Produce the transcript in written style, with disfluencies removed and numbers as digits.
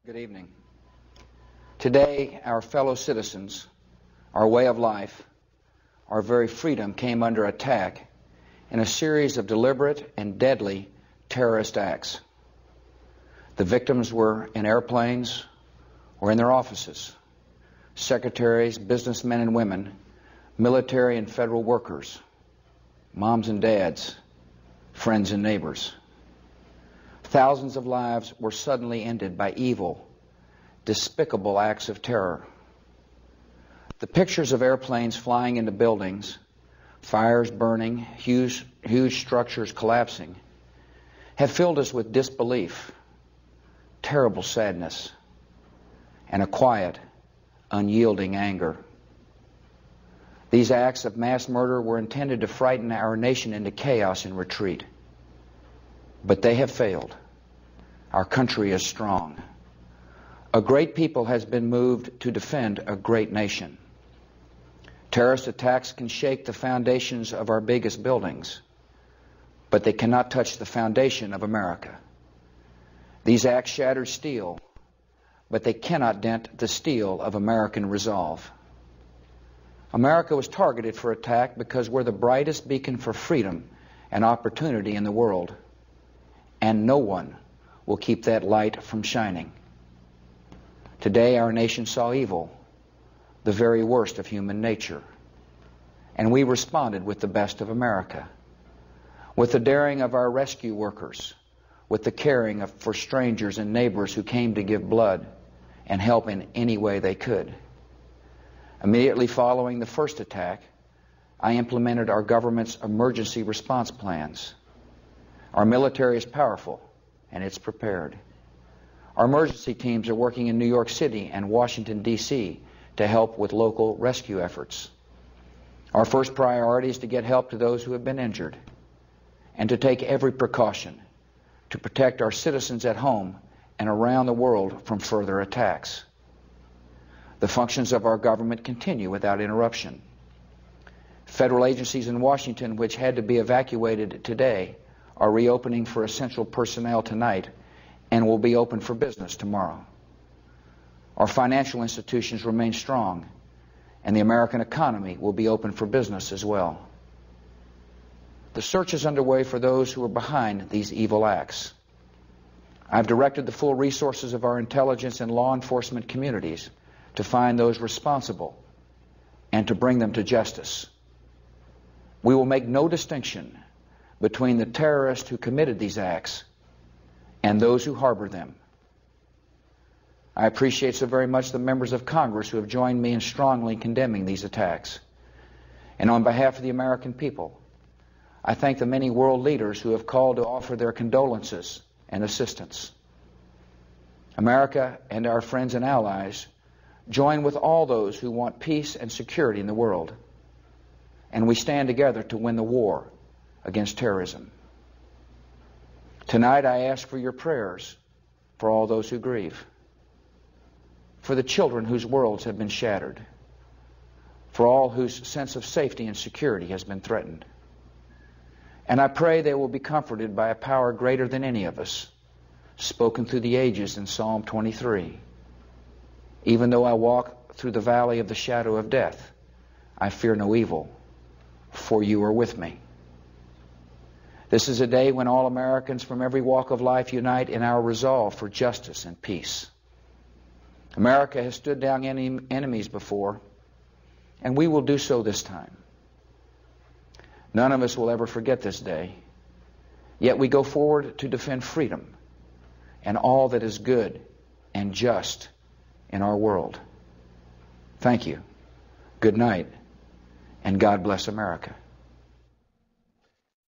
Good evening. Today, our fellow citizens, our way of life, our very freedom came under attack in a series of deliberate and deadly terrorist acts. The victims were in airplanes or in their offices, secretaries, businessmen and women, military and federal workers, moms and dads, friends and neighbors. Thousands of lives were suddenly ended by evil, despicable acts of terror. The pictures of airplanes flying into buildings, fires burning, huge structures collapsing, have filled us with disbelief, terrible sadness, and a quiet, unyielding anger. These acts of mass murder were intended to frighten our nation into chaos and retreat. But they have failed. Our country is strong. A great people has been moved to defend a great nation. Terrorist attacks can shake the foundations of our biggest buildings, but they cannot touch the foundation of America. These acts shattered steel, but they cannot dent the steel of American resolve. America was targeted for attack because we're the brightest beacon for freedom and opportunity in the world, and no one will keep that light from shining. Today our nation saw evil, the very worst of human nature, and we responded with the best of America, with the daring of our rescue workers, with the caring for strangers and neighbors who came to give blood and help in any way they could. Immediately following the first attack, I implemented our government's emergency response plans. Our military is powerful, and it's prepared. Our emergency teams are working in New York City and Washington, D.C. to help with local rescue efforts. Our first priority is to get help to those who have been injured and to take every precaution to protect our citizens at home and around the world from further attacks. The functions of our government continue without interruption. Federal agencies in Washington, which had to be evacuated today, are reopening for essential personnel tonight and will be open for business tomorrow. Our financial institutions remain strong, and the American economy will be open for business as well. The search is underway for those who are behind these evil acts. I've directed the full resources of our intelligence and law enforcement communities to find those responsible and to bring them to justice. We will make no distinction between the terrorists who committed these acts and those who harbor them. I appreciate so very much the members of Congress who have joined me in strongly condemning these attacks. And on behalf of the American people, I thank the many world leaders who have called to offer their condolences and assistance. America and our friends and allies join with all those who want peace and security in the world, and we stand together to win the war against terrorism. Tonight I ask for your prayers for all those who grieve, for the children whose worlds have been shattered, for all whose sense of safety and security has been threatened. And I pray they will be comforted by a power greater than any of us, spoken through the ages in Psalm 23. Even though I walk through the valley of the shadow of death, I fear no evil, for you are with me. This is a day when all Americans from every walk of life unite in our resolve for justice and peace. America has stood down enemies before, and we will do so this time. None of us will ever forget this day, yet we go forward to defend freedom and all that is good and just in our world. Thank you. Good night, and God bless America.